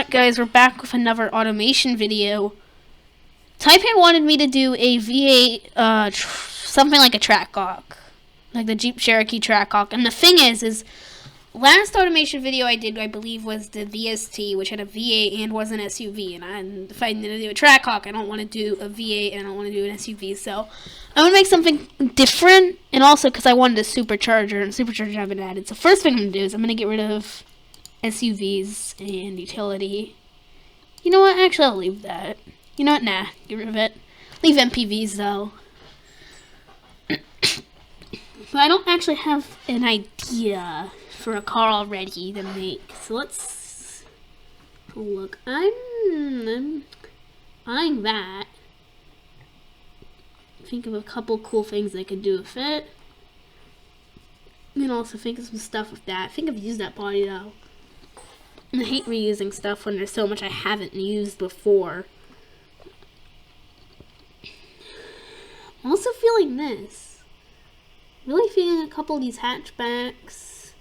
up, guys? We're back with another automation video. Taipan wanted me to do a V8, something like a track hawk, like the Jeep Cherokee track hawk. And the thing is last automation video I did, I believe, was the VST, which had a V8 and was an SUV. And if I'm gonna do a track hawk, I don't want to do a V8 and I don't want to do an SUV. So I want to make something different, and also because I wanted a supercharger, and supercharger haven't added. So first thing I'm gonna do is I'm gonna get rid of SUVs and utility. You know what? Actually, I'll leave that. You know what? Nah, get rid of it. Leave MPVs though. But I don't actually have an idea for a car already to make. So let's look. I'm eyeing that. Think of a couple cool things I could do with it. And also think of some stuff with that. I think I've used that body though. And I hate reusing stuff when there's so much I haven't used before. I'm also feeling this. Really feeling a couple of these hatchbacks.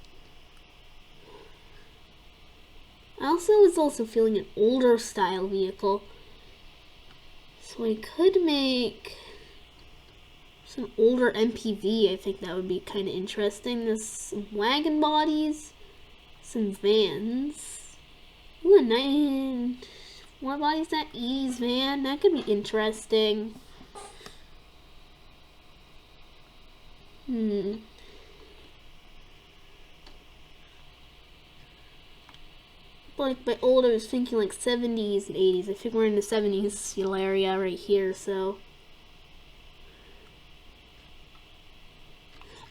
I was also feeling an older style vehicle. So I could make some older MPV. I think that would be kind of interesting. There's some wagon bodies, some vans. Ooh, what body is that? Ease van. That could be interesting. Like by old, I was thinking like 70s and 80s. I think we're in the 70s area right here, so.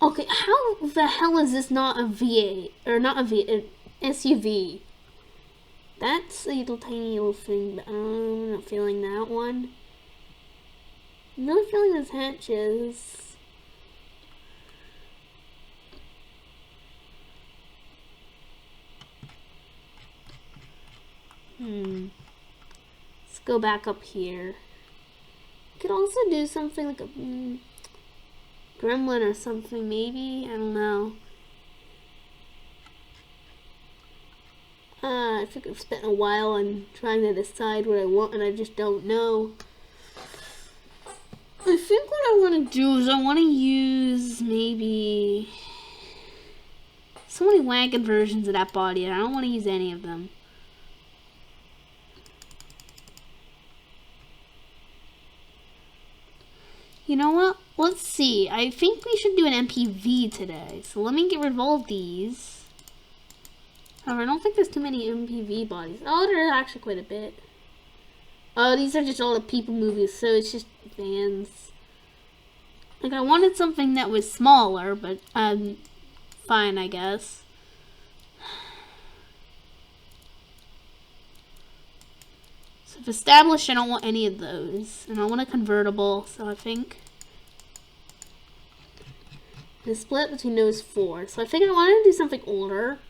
Okay, how the hell is this not a V8? Or not a V8, an SUV? That's a little tiny little thing, but I'm not feeling that one. I'm not feeling those hatches. Let's go back up here. Could also do something like a gremlin or something, maybe? I don't know. I think I've spent a while on trying to decide what I want, and I just don't know. I think what I want to do is I want to use maybe so many wagon versions of that body, and I don't want to use any of them. You know what? Let's see. I think we should do an MPV today. So let me get rid of all of these. However, I don't think there's too many MPV bodies. Oh, there's actually quite a bit. Oh, these are just all the people movies, so it's just vans. Like, I wanted something that was smaller, but fine, I guess. So if established, I don't want any of those. And I want a convertible, so I think the split between those four. So I think I wanted to do something older.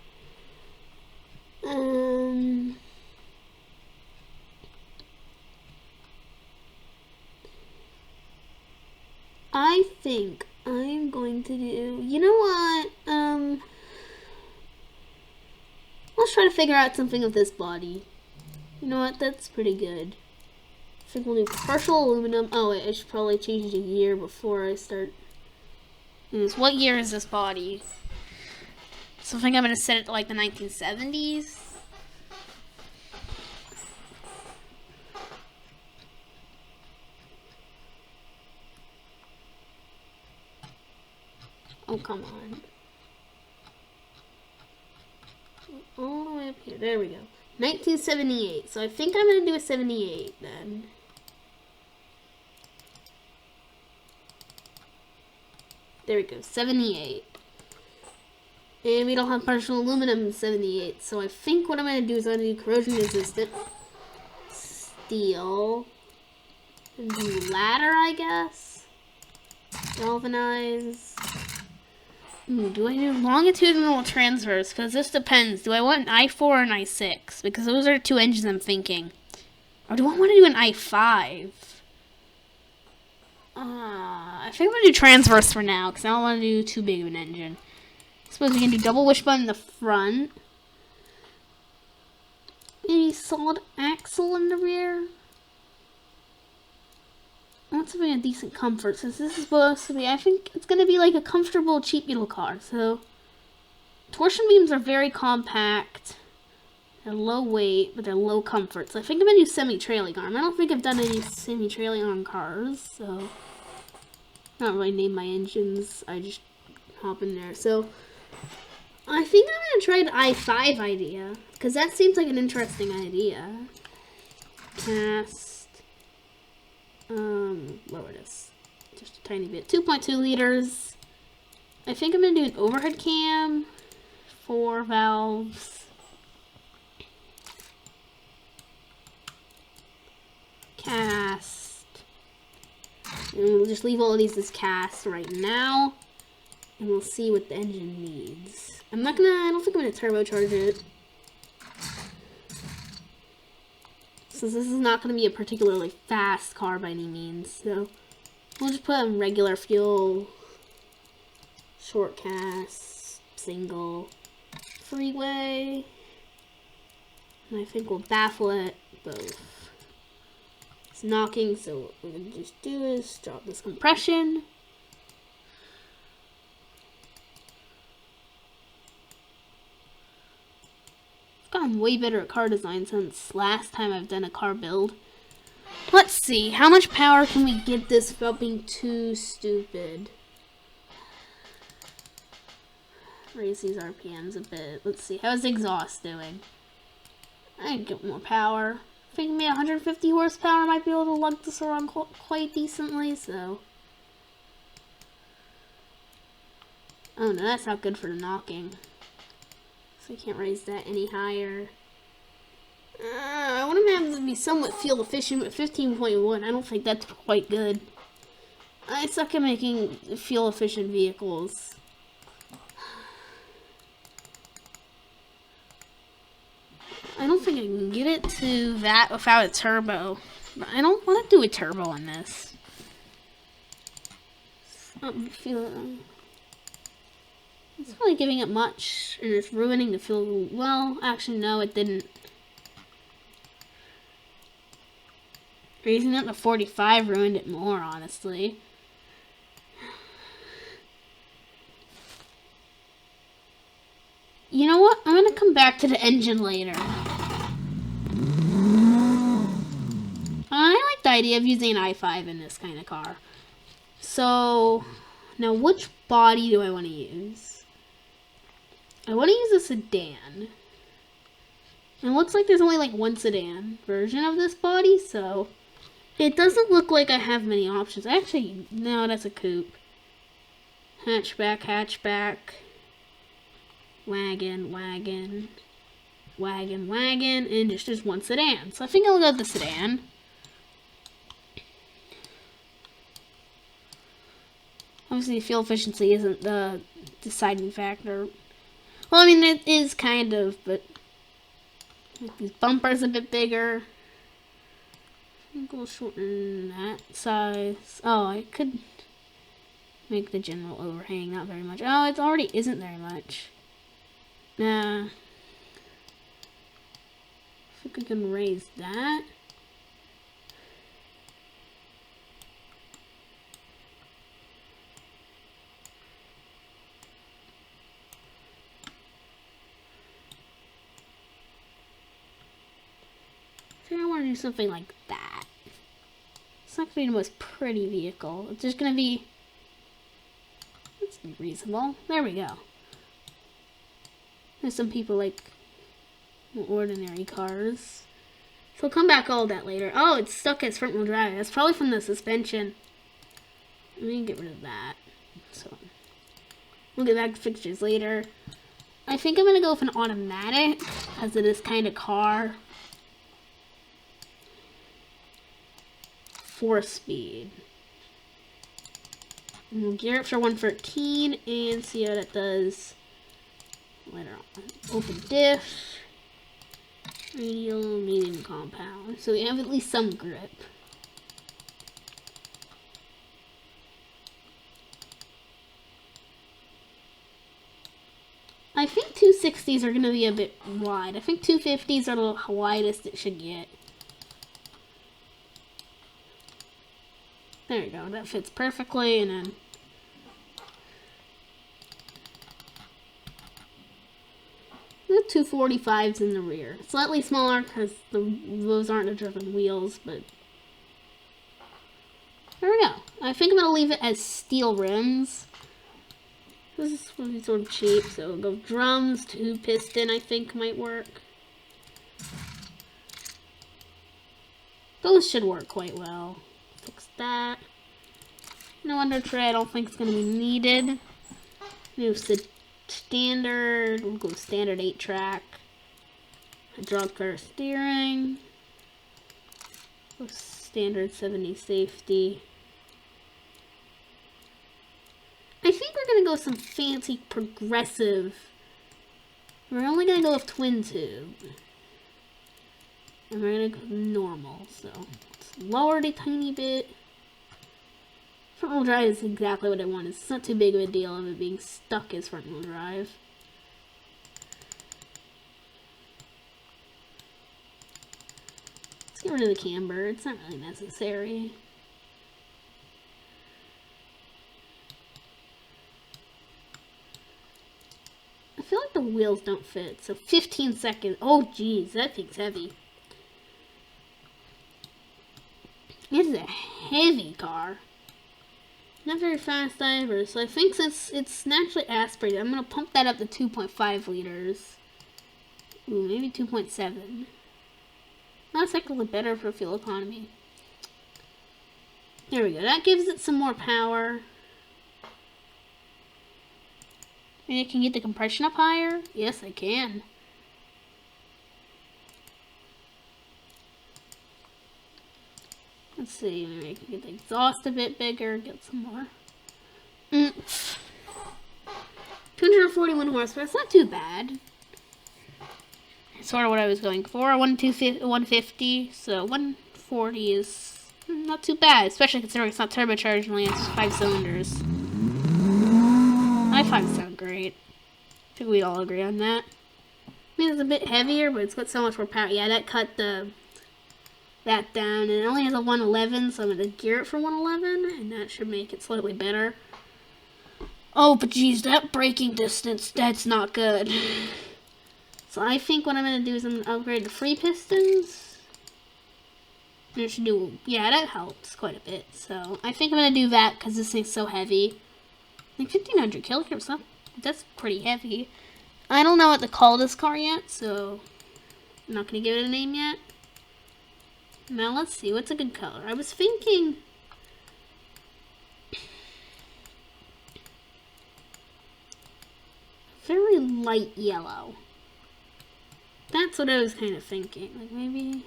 I think I'm going to do, you know what, let's try to figure out something with this body. You know what, that's pretty good. I think we'll do partial aluminum. Oh wait, I should probably change the year before I start. What year is this body? So I think I'm going to set it to like the 1970s. Oh, come on. All the way up here. There we go. 1978. So I think I'm going to do a 78 then. There we go. 78. And we don't have partial aluminum in 78. So I think what I'm going to do is I'm going to do corrosion resistant steel. And do ladder, I guess. Galvanize. Do I do longitudinal transverse? Because this depends. Do I want an I4 or an I6? Because those are two engines I'm thinking. Or do I want to do an I5? I think I'm going to do transverse for now. Because I don't want to do too big of an engine. I suppose we can do double wishbone in the front. Maybe solid axle in the rear. I want something of decent comfort, since this is supposed to be, I think it's going to be like a comfortable, cheap little car. So, torsion beams are very compact. They're low weight, but they're low comfort. So I think I'm going to do semi-trailing arm. I don't think I've done any semi-trailing arm cars, so I don't really name my engines. I just hop in there. So I think I'm going to try the i5 idea, because that seems like an interesting idea. Cast. Lower this just a tiny bit. 2.2 liters. I think I'm going to do an overhead cam. 4 valves. Cast. And we'll just leave all of these as cast right now. And we'll see what the engine needs. I don't think I'm going to turbocharge it. Since this is not going to be a particularly fast car by any means. So we'll just put in regular fuel. Short cast. Single. Freeway. And I think we'll baffle it both. It's knocking, so what we're going to just do is drop this compression. I've gotten way better at car design since last time I've done a car build. Let's see, how much power can we get this without being too stupid? Raise these RPMs a bit. Let's see, how's the exhaust doing? I can get more power. I think maybe 150 horsepower might be able to lug this around quite decently, so. Oh no, that's not good for the knocking. So I can't raise that any higher. I want to have to be somewhat fuel efficient, but 15.1, I don't think that's quite good. I suck at making fuel efficient vehicles. I don't think I can get it to that without a turbo. But I don't want to do a turbo on this. It's not really giving it much, and it's ruining the fuel. Well, actually, no, it didn't. Raising it to 45 ruined it more, honestly. You know what? I'm going to come back to the engine later. I like the idea of using an i5 in this kind of car. So, now which body do I want to use? I want to use a sedan. And it looks like there's only like one sedan version of this body, so it doesn't look like I have many options. Actually, no, that's a coupe. Hatchback, hatchback. Wagon, wagon. Wagon, wagon. And just one sedan. So I think I'll go with the sedan. Obviously, fuel efficiency isn't the deciding factor. Well, I mean, it is kind of, but like these bumpers a bit bigger. I think we'll shorten that size. Oh, I could make the general overhang not very much. Oh, it already isn't very much. Nah. I think we can raise that. I think I want to do something like that. It's not going to be the most pretty vehicle. It's just going to be... Let's be reasonable. There we go. There's some people like ordinary cars. So we'll come back all of that later. Oh, it's stuck as front wheel drive. That's probably from the suspension. Let me get rid of that. So we'll get back to fixtures later. I think I'm going to go with an automatic as it is kind of car. 4-speed. And we'll gear it for 113 and see how that does later on. Open diff. Radial, medium compound. So we have at least some grip. I think 260 260s are going to be a bit wide. I think 250s are the widest it should get. There you go. That fits perfectly, and then the 245s in the rear. Slightly smaller because those aren't the driven wheels, but there we go. I think I'm going to leave it as steel rims. This is sort of cheap, so we'll go drums, 2 piston I think might work. Those should work quite well. Fix that. No under tray, I don't think it's going to be needed. Move to standard, we'll go standard 8-track. Hydraulic power steering. Go standard 70 safety. I think we're going to go with some fancy progressive. We're only going to go with twin tube. And we're going to go normal. So let's lower it a tiny bit. Front wheel drive is exactly what I want. It's not too big of a deal of it being stuck as front wheel drive. Let's get rid of the camber. It's not really necessary. I feel like the wheels don't fit, so 15 seconds. Oh, geez, that thing's heavy. It is a heavy car. Not very fast either, so I think since it's naturally aspirated, I'm going to pump that up to 2.5 liters. Ooh, maybe 2.7. That's actually better for fuel economy. There we go. That gives it some more power. Maybe I can get the compression up higher? Yes, I can. Let's see, maybe I can get the exhaust a bit bigger, get some more. 241 horsepower, it's not too bad. It's sort of what I was going for. 150, so 140 is not too bad, especially considering it's not turbocharged and only has 5 cylinders. My 5s sound great. I think we'd all agree on that. I mean, it's a bit heavier, but it's got so much more power. Yeah, that cut that down, and it only has a 111, so I'm going to gear it for 111, and that should make it slightly better. Oh, but geez, that braking distance, that's not good. So I think what I'm going to do is I'm going to upgrade the free pistons. And it should do, yeah, that helps quite a bit. So I think I'm going to do that because this thing's so heavy. Like 1,500 kilograms, that's pretty heavy. I don't know what to call this car yet, so I'm not going to give it a name yet. Now let's see, what's a good color? I was thinking very light yellow. That's what I was kind of thinking. Like maybe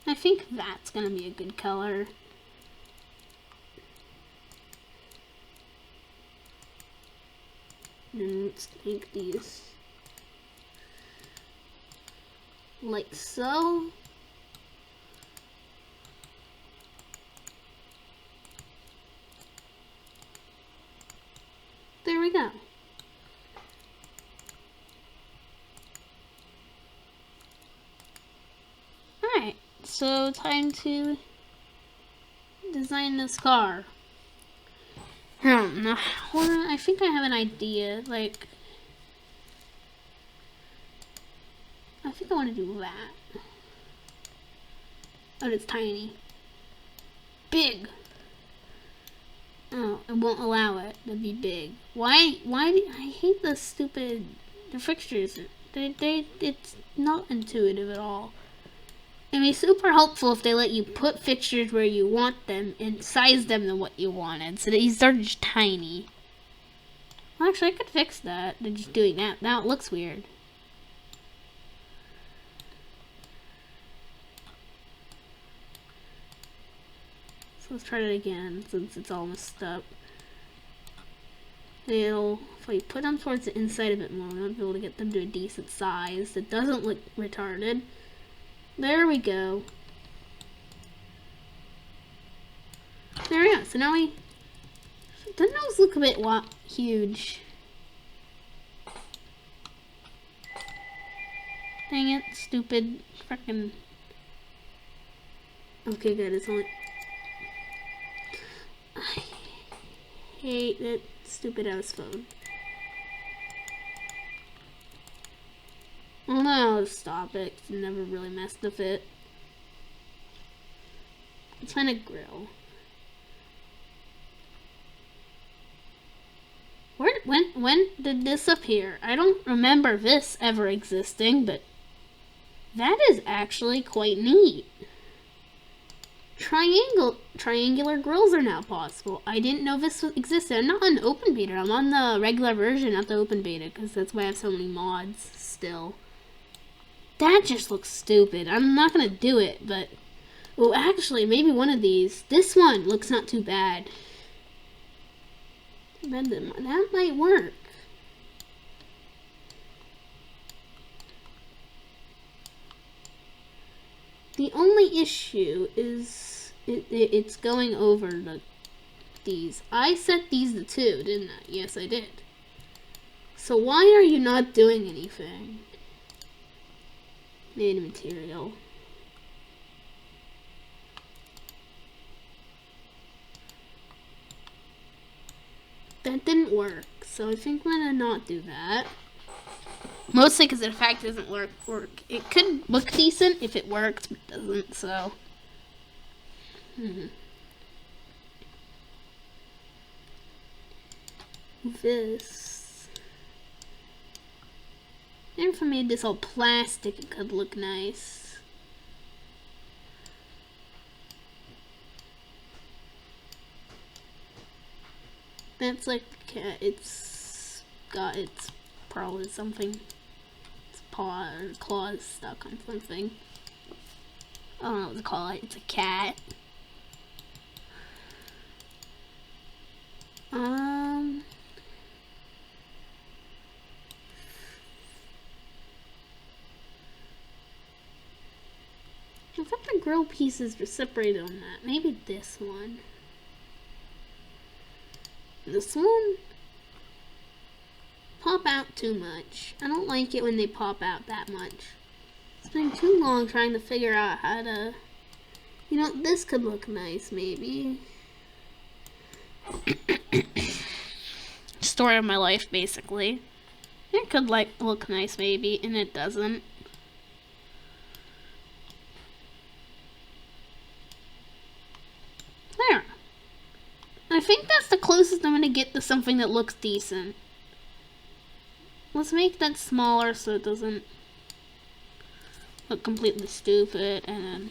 I think that's gonna be a good color. And let's make these like so. There we go. Alright, so time to design this car. I think I have an idea, like, I think I want to do that. Oh, it's tiny. Big. Oh, it won't allow it to be big. Why do I hate the fixtures. It's not intuitive at all. It'd be super helpful if they let you put fixtures where you want them and size them to what you wanted, so that these are just tiny. Well, actually, I could fix that. They're just doing that. Now it looks weird. So let's try it again, since it's all messed up. If I put them towards the inside a bit more, I'll be able to get them to a decent size that doesn't look retarded. There we go. There we go. So now the nose look a bit huge. Dang it, stupid frickin'. Okay, good. It's only. I hate that stupid ass phone. Well, no, stop it. It's never really messed with it. Let's find a grill. When did this appear? I don't remember this ever existing, but that is actually quite neat. Triangular grills are now possible. I didn't know this existed. I'm not on open beta. I'm on the regular version, not the open beta, because that's why I have so many mods still. That just looks stupid. I'm not gonna do it, but well, actually, maybe one of these. This one looks not too bad. That might work. The only issue is it's going over these. I set these to 2, didn't I? Yes, I did. So why are you not doing anything? Made material. That didn't work, so I think I'm gonna not do that. Mostly because the fact doesn't work. It could look decent if it worked, but it doesn't, so. This. If I made this all plastic, it could look nice. That's like the cat. It's probably something. Its paw or claws stuck on something. I don't know what to call it. It's a cat. I thought the grill pieces were separated on that. Maybe this one. This one pop out too much. I don't like it when they pop out that much. It's been too long trying to figure out how to, you know, this could look nice maybe. Story of my life basically. It could look nice maybe, and it doesn't. There. I think that's the closest I'm gonna get to something that looks decent. Let's make that smaller so it doesn't look completely stupid, and then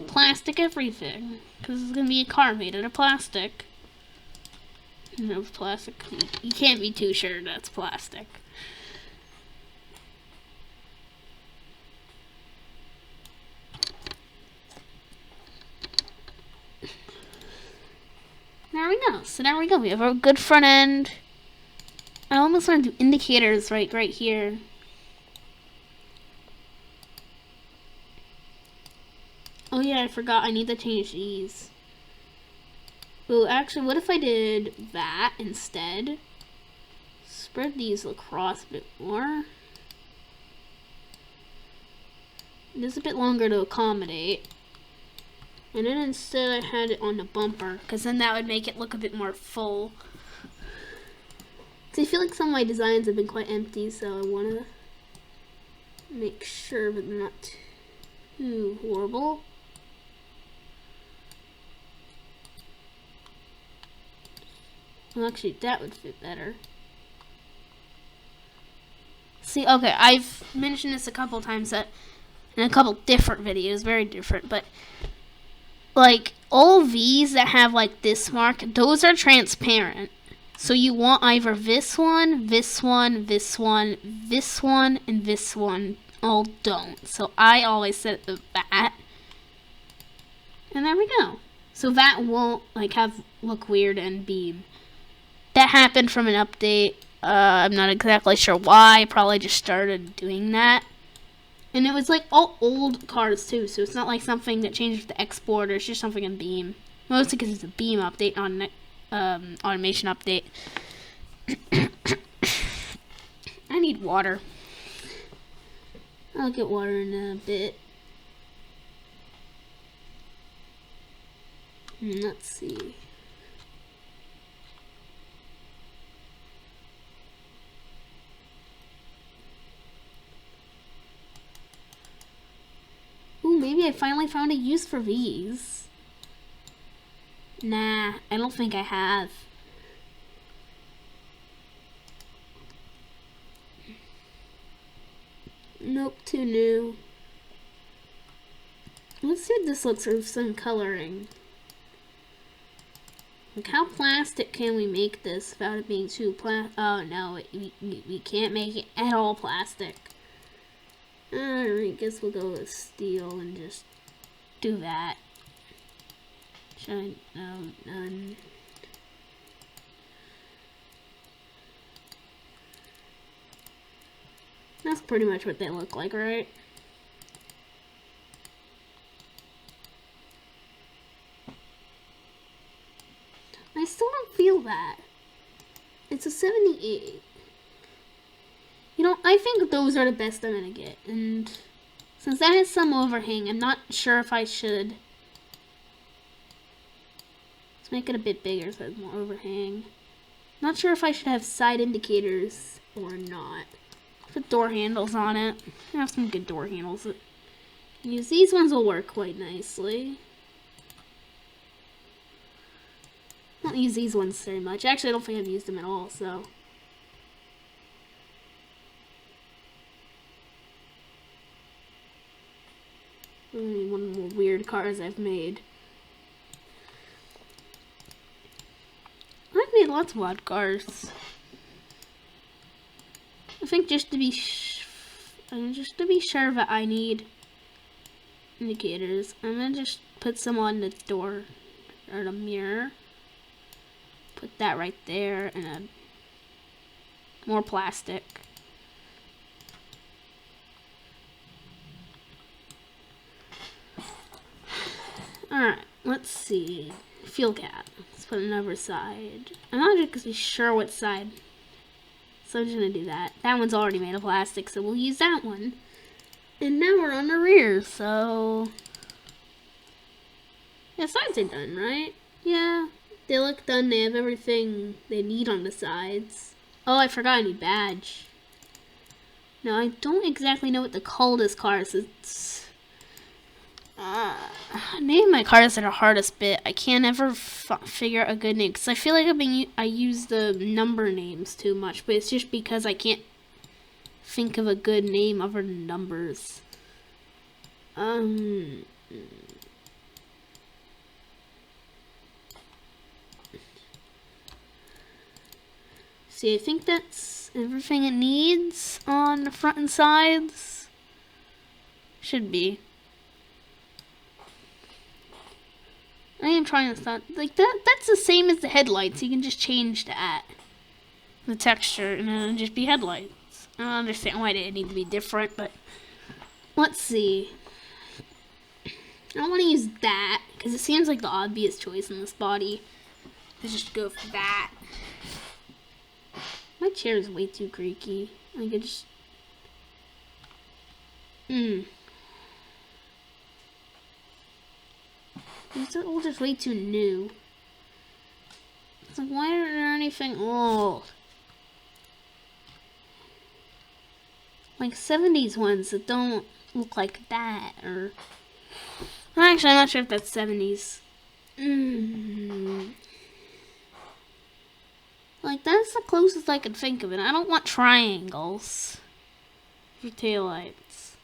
plastic everything, because it's gonna be a car made out of plastic. You know, plastic. You can't be too sure that's plastic. There we go. So there we go. We have our good front end. I almost want to do indicators right here. Oh yeah, I forgot. I need to change these. Well, actually, what if I did that instead? Spread these across a bit more. It is a bit longer to accommodate. And then instead I had it on the bumper, because then that would make it look a bit more full. I feel like some of my designs have been quite empty, so I want to make sure that they're not too horrible. Well, actually, that would fit better. See, okay, I've mentioned this a couple times in a couple different videos, very different, but like all these that have like this mark, those are transparent. So you want either this one, this one, this one, this one, and this one. All don't. So I always set it to that. And there we go. So that won't like look weird and beam. That happened from an update. I'm not exactly sure why. I probably just started doing that. And it was like all old cars too, so it's not like something that changed with the export, or it's just something in Beam. Mostly because it's a beam update on automation update. I need water. I'll get water in a bit. Let's see. Ooh, maybe I finally found a use for these. Nah, I don't think I have. Nope, too new. Let's see what this looks like with some coloring. Like, how plastic can we make this without it being too oh no, we can't make it at all plastic. Alright, guess we'll go with steel and just do that. Shine, no, none. That's pretty much what they look like, right? I still don't feel that. It's a 78. You know, I think those are the best I'm gonna get. And since that has some overhang, I'm not sure if I should. Let's make it a bit bigger so it has more overhang. Not sure if I should have side indicators or not. Put door handles on it. I have some good door handles. Use these ones will work quite nicely. I don't use these ones very much. Actually, I don't think I've used them at all, so. One of the more weird cars I've made. I've made lots of odd cars. I think just to be sure that I need indicators, I'm gonna just put some on the door or the mirror. Put that right there and more plastic. Alright, let's see. Fuel cap. Let's put another side. I'm not exactly sure what side. So I'm just gonna do that. That one's already made of plastic, so we'll use that one. And now we're on the rear, so. Yeah, sides are done, right? Yeah. They look done. They have everything they need on the sides. Oh, I forgot I need badge. Now, I don't exactly know what to call this car. It's name my cars are the hardest bit. I can't ever figure out a good name because I feel like I use the number names too much, but it's just because I can't think of a good name other than numbers. See, I think that's everything it needs on the front and sides. Should be. I am trying to start like that. That's the same as the headlights. You can just change that, the texture, and then it'll just be headlights. I don't understand why they need to be different, but let's see. I don't want to use that because it seems like the obvious choice in this body. Let's just go for that. My chair is way too creaky. Like, it just. These are all just way too new. It's like, why aren't there anything old? Like 70s ones that don't look like that, or. Actually, I'm not sure if that's 70s. Like, that's the closest I could think of it. I don't want triangles for taillights.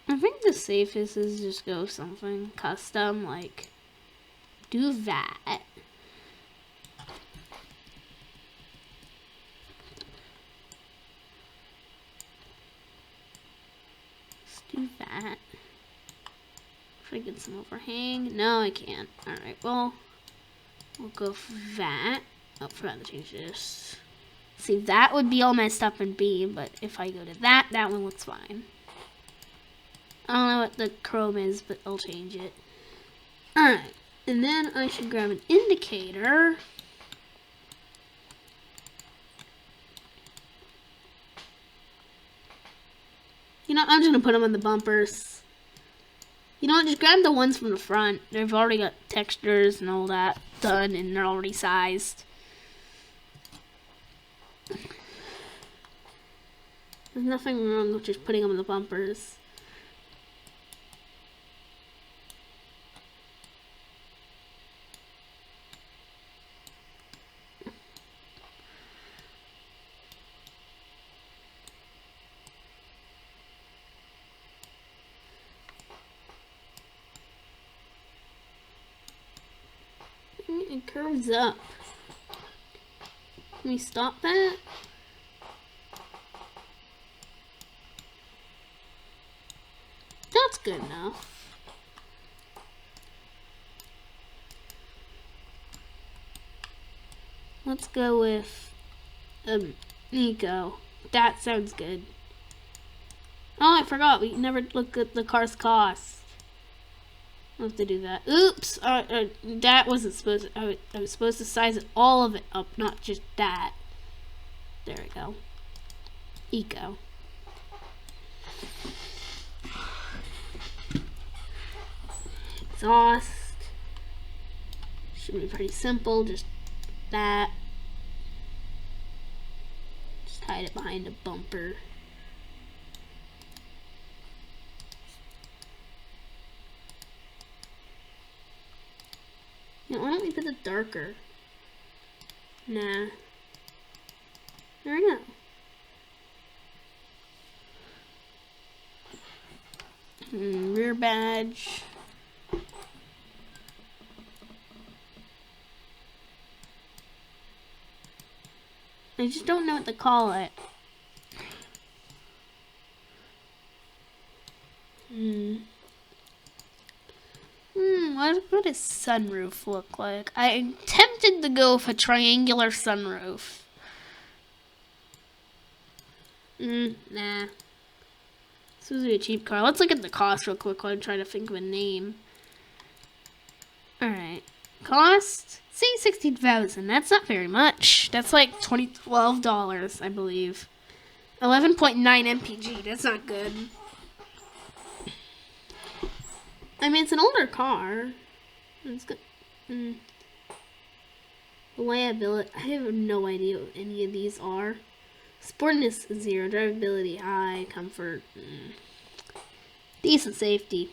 I think the safest is just go something custom, like, do that. Do that. Should I get some overhang? No, I can't. Alright, well, we'll go for that. Oh, forgot to change this. See, that would be all messed up in B, but if I go to that one looks fine. I don't know what the chrome is, but I'll change it. Alright, and then I should grab an indicator. You know, I'm just gonna put them on the bumpers. You know what, just grab the ones from the front. They've already got textures and all that done, and they're already sized. There's nothing wrong with just putting them on the bumpers. It curves up. Can we stop that? That's good enough. Let's go with Nico. That sounds good. Oh, I forgot. We never looked at the car's cost. I'll have to do that. Oops! That wasn't supposed to... I was supposed to size all of it up, not just that. There we go. Eco. Exhaust. Should be pretty simple. Just that. Just hide it behind a bumper. Now, why don't we put it darker? Nah. There we go. Rear badge. I just don't know what to call it. What does sunroof look like? I'm tempted to go with a triangular sunroof. Nah. This was a cheap car. Let's look at the cost real quick while I'm trying to think of a name. Alright. Cost? Say $16,000. That's not very much. That's like $12, I believe. 11.9 mpg. That's not good. I mean, it's an older car. It's good. Reliability. I have no idea what any of these are. Sportiness 0. Drivability high. Comfort. Decent safety.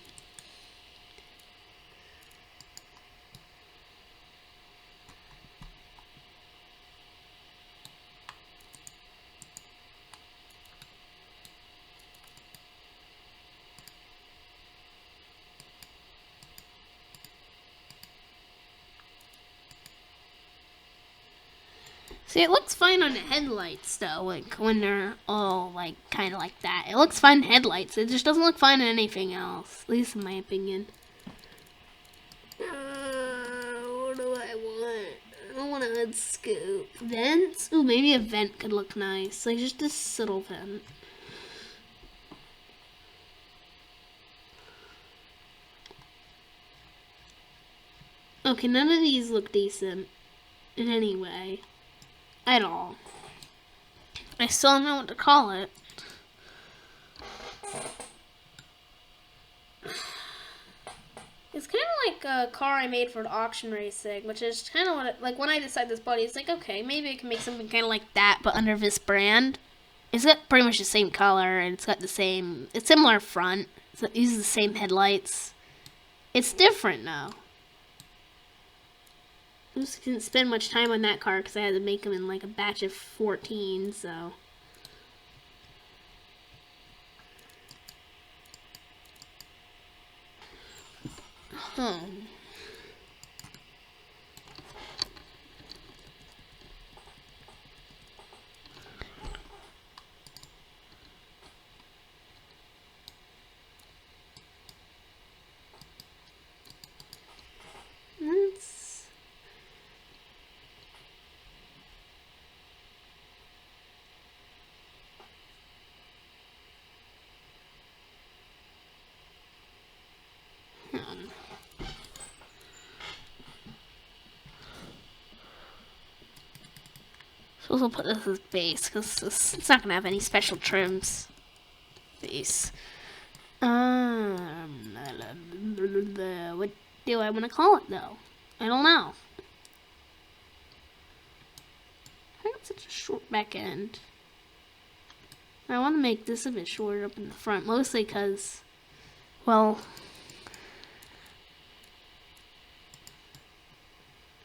See, it looks fine on the headlights, though, like, when they're all, like, kind of like that. It looks fine in headlights. It just doesn't look fine in anything else, at least in my opinion. What do I want? I don't want to unscoop. Vents? Ooh, maybe a vent could look nice. Like, just a subtle vent. Okay, none of these look decent in any way. At all. I still don't know what to call it. It's kind of like a car I made for the auction racing, which is kind of what it, like when I decide this body, it's like, okay, maybe I can make something kind of like that, but under this brand. It's got pretty much the same color, and it's got the same, it's similar front, so it uses the same headlights. It's different now. I just didn't spend much time on that car because I had to make them in like a batch of 14, so. So we'll put this as base, because it's not going to have any special trims. Base. What do I want to call it, though? I don't know. I got such a short back end. I want to make this a bit shorter up in the front, mostly because, well,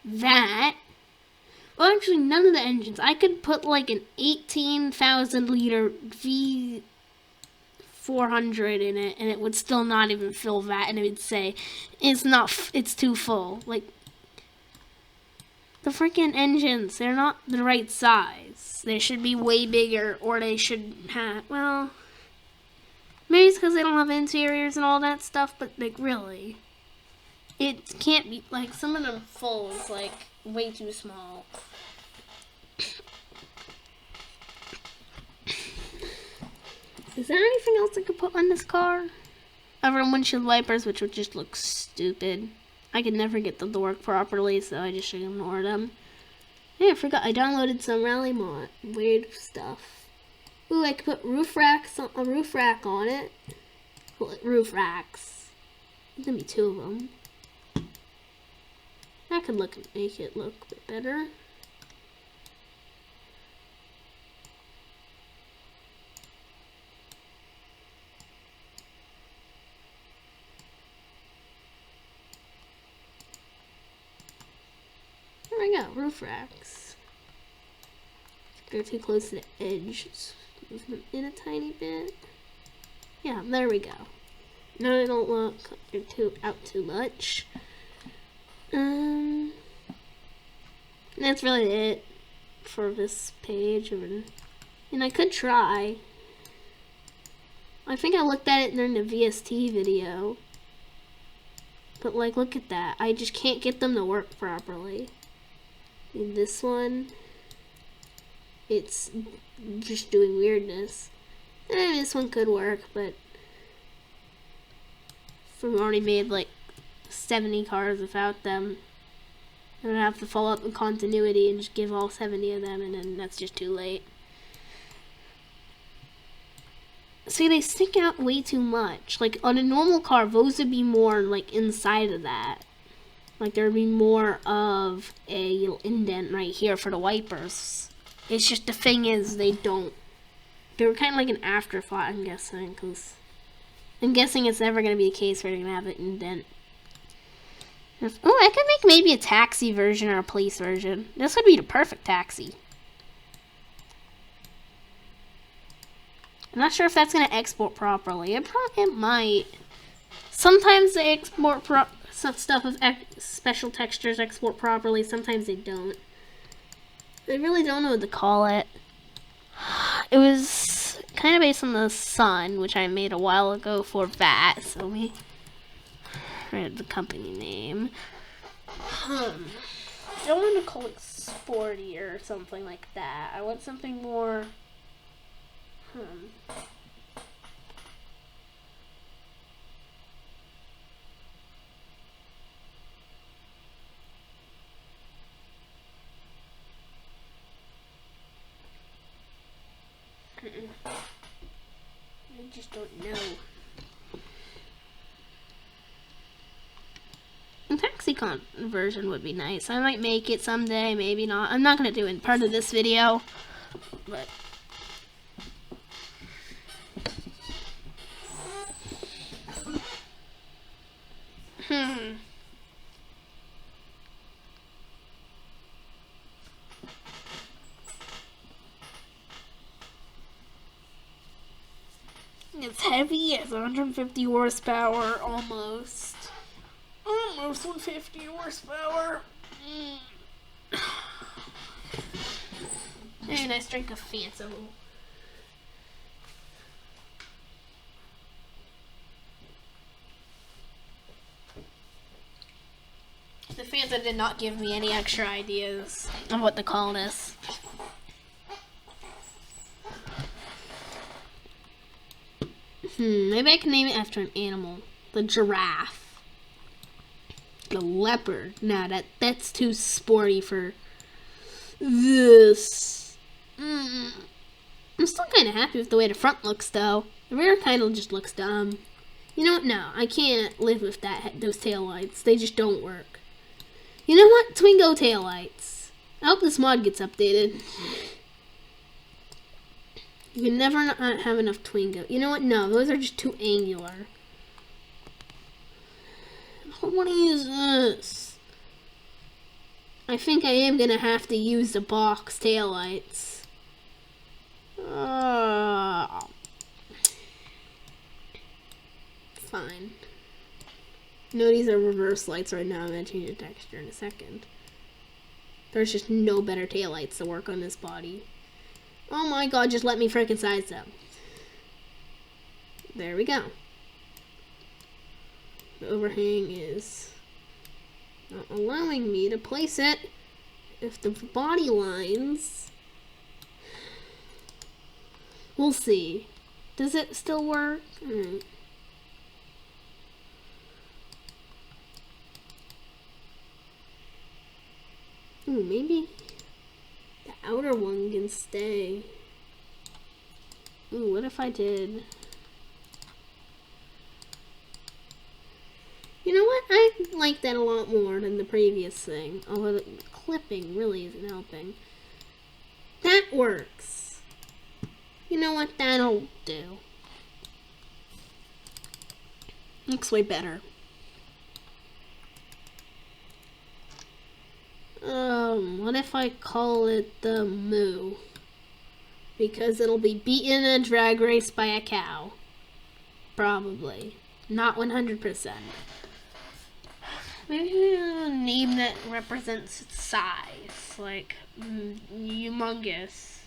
that. Well, actually, none of the engines. I could put like an 18,000 liter V400 in it, and it would still not even fill that, and it would say it's too full. Like, the freaking engines, they're not the right size. They should be way bigger, or they should have, well, maybe it's because they don't have interiors and all that stuff, but like, really, it can't be, like, some of them full is like way too small. Is there anything else I could put on this car? Other than windshield wipers, which would just look stupid. I could never get them to work properly, so I just should ignore them. Yeah, I forgot. I downloaded some rally mod. Weird stuff. Ooh, I could put a roof rack on it. Well, roof racks. There's gonna be 2 of them. That could make it look a bit better. There we go, roof racks. They're too close to the edge. Just move them in a tiny bit. Yeah, there we go. No, they don't look like they're out too much. That's really it for this page. And I could try. I think I looked at it during the VST video. But like, look at that. I just can't get them to work properly. And this one, it's just doing weirdness. And this one could work, but if we've already made like 70 cars without them, I'm gonna have to follow up in continuity and just give all 70 of them, and then that's just too late. See, they stick out way too much. Like, on a normal car, those would be more like inside of that. Like, there would be more of a little indent right here for the wipers. It's just, the thing is, they don't. They're kind of like an afterthought, I'm guessing, because I'm guessing it's never going to be the case where they're going to have an indent. Oh, I could make maybe a taxi version or a police version. This would be the perfect taxi. I'm not sure if that's going to export properly. It might. Sometimes they export some stuff with special textures export properly. Sometimes they don't. I really don't know what to call it. It was kind of based on the sun, which I made a while ago for that. So we read the company name. I don't want to call it sporty or something like that. I want something more. I just don't know. A taxi version would be nice. I might make it someday, maybe not. I'm not going to do it part of this video, but it's heavy, it's 150 horsepower, almost 150 horsepower. Maybe a nice drink of Fanta. The Fanta did not give me any extra ideas of what to call this. Maybe I can name it after an animal. The giraffe. The leopard. Nah, that's too sporty for this. I'm still kind of happy with the way the front looks, though. The rear kind of just looks dumb. You know what? No, I can't live with those taillights. They just don't work. You know what? Twingo taillights. I hope this mod gets updated. You can never not have enough Twingo. You know what? No, those are just too angular. I don't want to use this. I think I am going to have to use the box taillights. Fine. No, these are reverse lights right now. I'm going to change the texture in a second. There's just no better taillights to work on this body. Oh my god, just let me frickin' size them. There we go. The overhang is not allowing me to place it. If the body lines... We'll see. Does it still work? Alright. Ooh, maybe the outer one can stay. Ooh, what if I did... You know what? I like that a lot more than the previous thing. Although the clipping really isn't helping. That works. You know what? That'll do. Looks way better. What if I call it the Moo? Because it'll be beaten in a drag race by a cow. Probably. Not 100%. Maybe a name that represents its size. Like, humongous.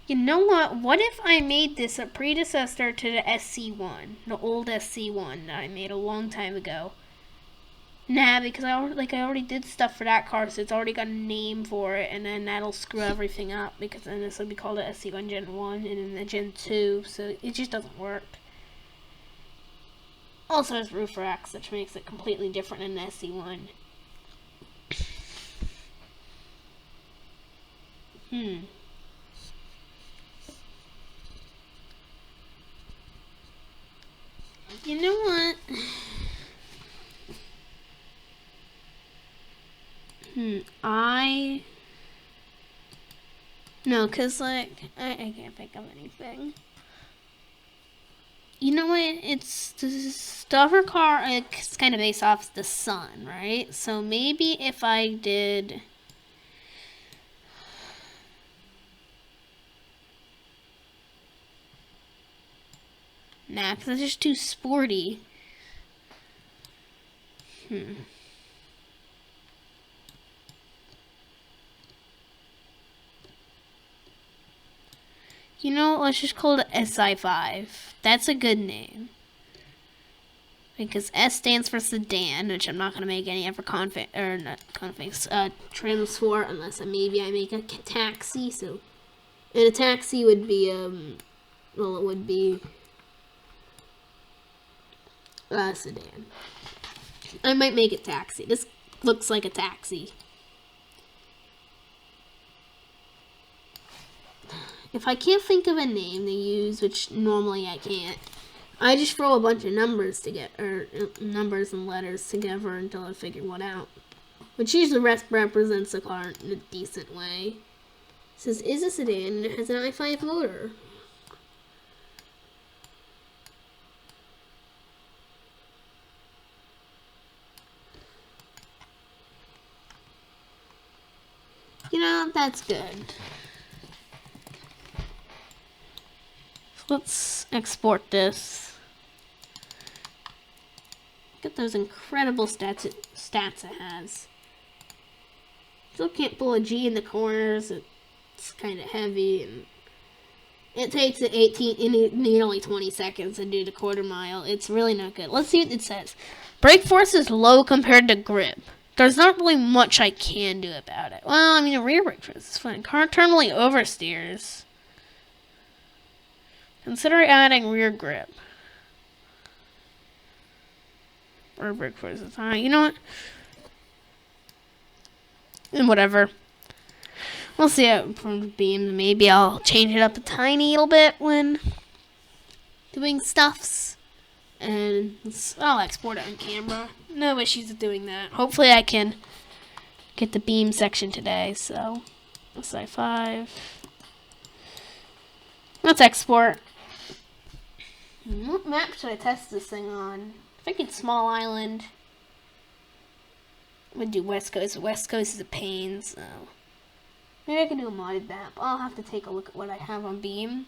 You know what? What if I made this a predecessor to the SC1? The old SC1 that I made a long time ago. Nah, because I already did stuff for that car, so it's already got a name for it, and then that'll screw everything up, because then this will be called the SC1 Gen 1, and then the Gen 2, so it just doesn't work. Also has roof racks, which makes it completely different than the SC1. You know what? No, cause like, I can't think of anything. You know what? It's the other car, it's kind of based off the sun, right? So maybe if I did... Nah, because it's just too sporty. You know, let's just call it SI5. That's a good name. Because S stands for sedan, which I'm not going to make any ever trims for, unless maybe I make a taxi. So, and a taxi would be, well, it would be a sedan. I might make it taxi. This looks like a taxi. If I can't think of a name to use, which normally I can't, I just throw a bunch of numbers numbers and letters together until I figure one out. Which usually represents the car in a decent way. It says, is a sedan and it has an i5 motor. You know, that's good. Let's export this. Look at those incredible stats it has. Still can't pull a G in the corners. It's kind of heavy, and it takes it nearly 20 seconds to do the quarter mile. It's really not good. Let's see what it says. Brake force is low compared to grip. There's not really much I can do about it. Well, I mean, the rear brake force is fine. Car terminally oversteers. Consider adding rear grip. Or brick versus high. You know what? And whatever. We'll see how it from beams. Maybe I'll change it up a tiny little bit when doing stuffs. And I'll export it on camera. No issues with doing that. Hopefully I can get the beam section today. So, SI5. Let's export. What map should I test this thing on? I think it's Small Island. I'm gonna do West Coast. West Coast is a pain, so maybe I can do a modded map. I'll have to take a look at what I have on Beam.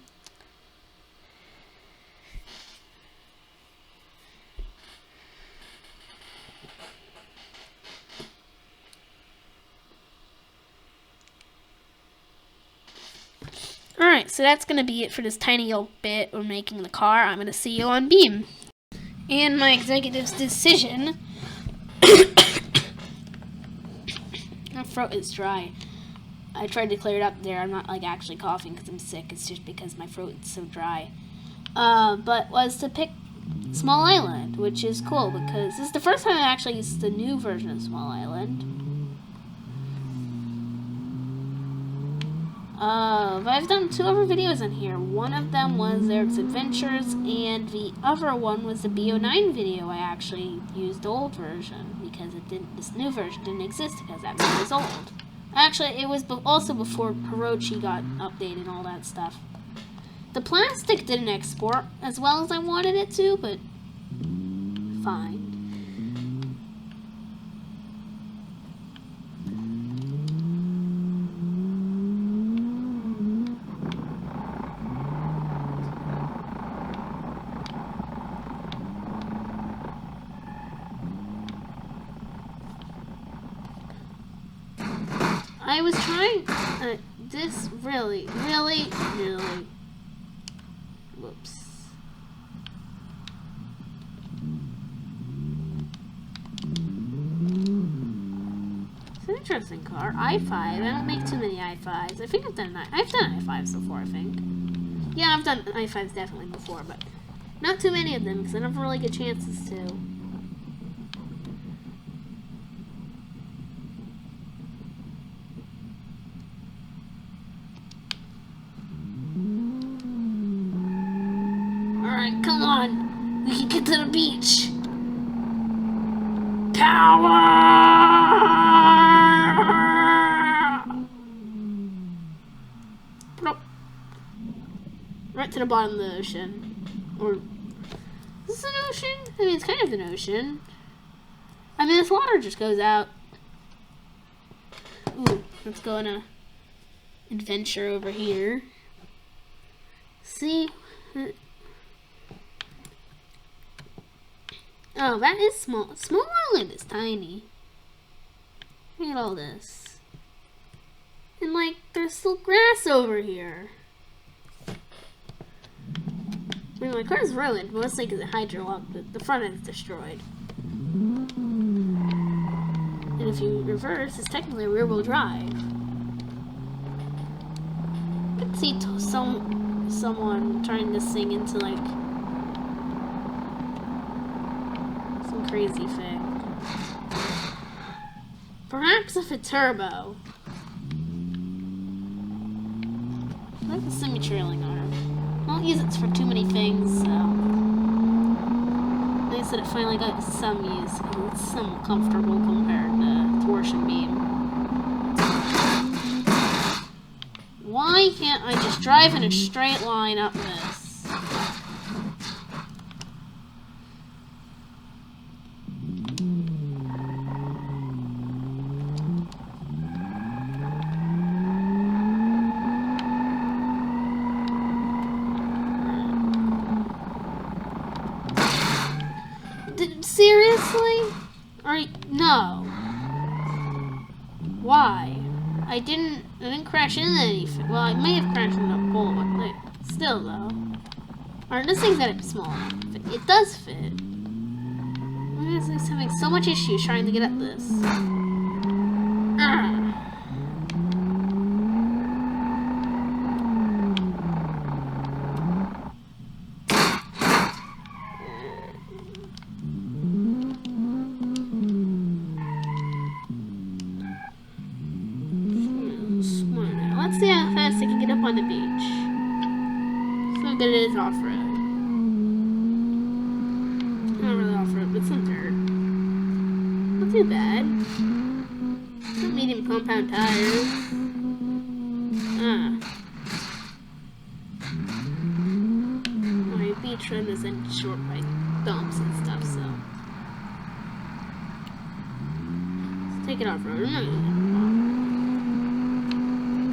Alright, so that's going to be it for this tiny old bit we're making the car. I'm going to see you on Beam. And my executive's decision. My throat is dry. I tried to clear it up there. I'm not like actually coughing because I'm sick. It's just because my throat is so dry. But was to pick Small Island, which is cool because this is the first time I actually used the new version of Small Island. I've done 2 other videos on here. One of them was Eric's Adventures, and the other one was the BO9 video. I actually used the old version because this new version didn't exist because that one was old. Actually, it was also before Hirochi got updated and all that stuff. The plastic didn't export as well as I wanted it to, but fine. I was trying, this really, whoops. It's an interesting car. i5, I don't make too many i5s. I think I've done i5s before, I think. Yeah, I've done i5s definitely before, but not too many of them, because I don't really get chances to. Alright, come on. We can get to the beach. Power! Nope. Right to the bottom of the ocean. Or, is this an ocean? I mean, it's kind of an ocean. I mean, this water just goes out. Ooh, let's go on a adventure over here. See? Oh, that is small. Small Island is tiny. Look at all this. And, like, there's still grass over here. I mean, my car's ruined, mostly because it hydro up, but the front end is destroyed. And if you reverse, it's technically rear-wheel drive. I could see someone trying to sing into, like, crazy thing. Perhaps if a turbo. I like the semi-trailing arm. I don't use it for too many things, so they said it finally got some use because it's somewhat comfortable compared to torsion beam. Why can't I just drive in a straight line up this? Seriously? No. Why? I didn't crash into anything. Well, I may have crashed into a pole, but like, still though. Alright, this thing's gotta be small enough. It does fit. I'm just having so much issues trying to get at this. on the beach. So good it is off-road. Not really off-road, but some dirt. Not too bad. Some medium compound tires. My beach run isn't short by bumps and stuff, so. Let's take it off-road. I'm not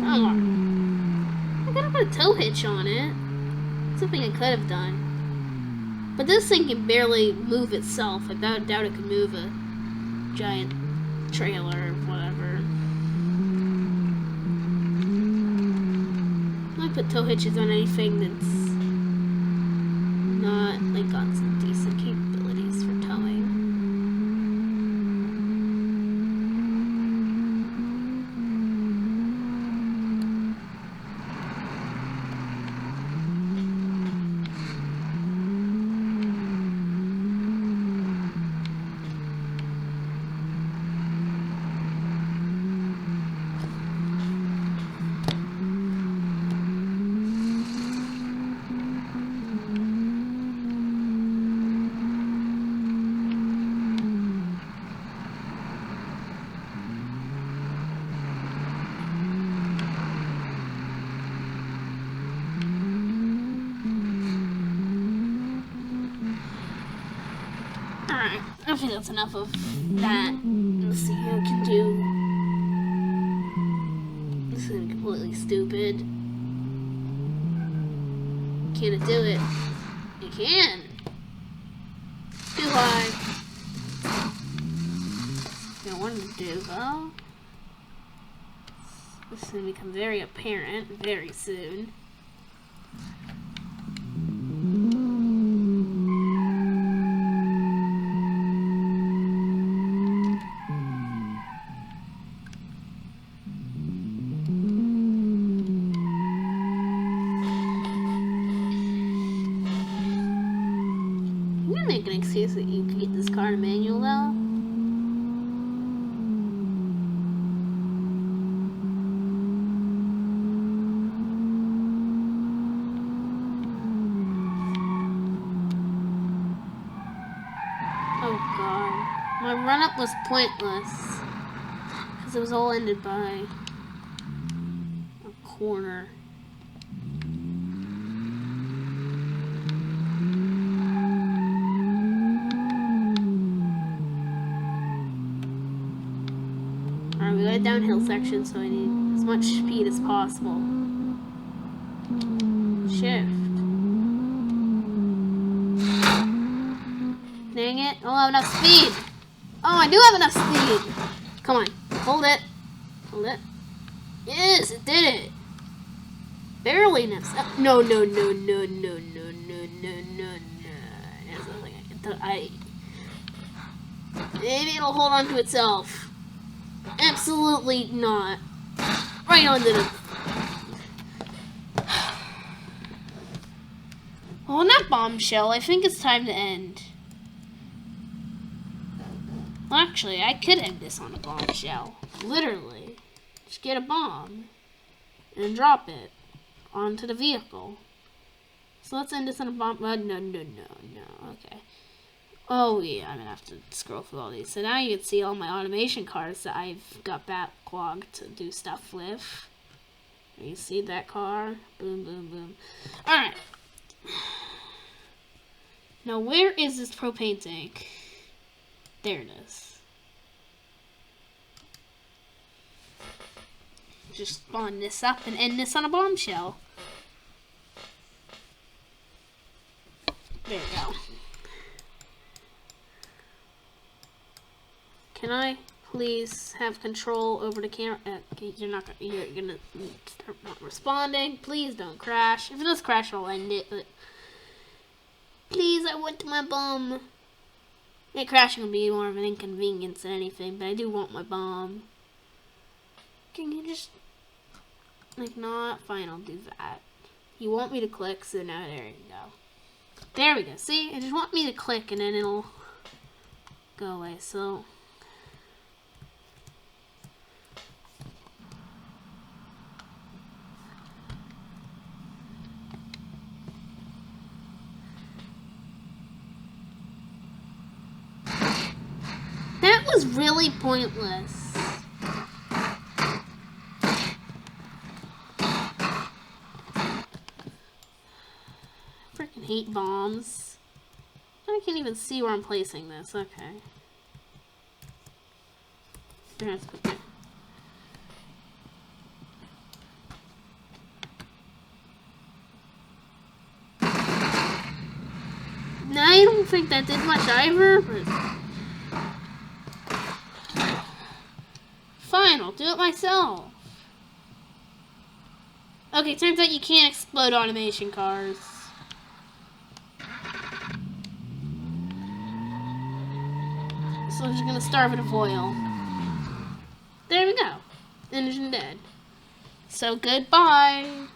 gonna come on. I gotta put a tow hitch on it. Something I could have done. But this thing can barely move itself. I doubt it can move a giant trailer or whatever. I put tow hitches on anything that's not, like, got some decent capabilities for towing. Alright, I think that's enough of that. Let's see what I can do. This is completely stupid. Can it do it? It can! Too high. I wanted to do, though. This is going to become very apparent very soon. Make an excuse that you can get this car in manual though. Oh god. My run up was pointless. Because it was all ended by a corner. Alright, we got a downhill section, so I need as much speed as possible. Shift. Dang it, I don't have enough speed! Oh, I do have enough speed! Come on, hold it. Hold it. Yes, it did it! Barely enough. No. Maybe it'll hold on to itself. Absolutely not. Right onto the... Well, on that bombshell, I think it's time to end. Well, actually, I could end this on a bombshell. Literally. Just get a bomb and drop it onto the vehicle. So let's end this on a bomb... No. Okay. Oh yeah, I'm gonna have to scroll through all these. So now you can see all my automation cars that I've got backlogged to do stuff with. You see that car? Boom. Alright. Now where is this propane tank? There it is. Just spawn this up and end this on a bombshell. There we go. Can I please have control over the camera? Okay, you're gonna start not responding. Please don't crash. If it does crash, I'll end it. But please, I want my bomb. Yeah, crashing will be more of an inconvenience than anything, but I do want my bomb. Can you just like not? Fine, I'll do that. You want me to click, so now there you go. There we go. See, I just want me to click, and then it'll go away. So. really pointless. Freaking hate bombs. I can't even see where I'm placing this. Okay. Let's put that. I don't think that did much either, but fine, I'll do it myself. Okay, turns out you can't explode automation cars. So I'm just gonna starve it of oil. There we go. Engine dead. So goodbye.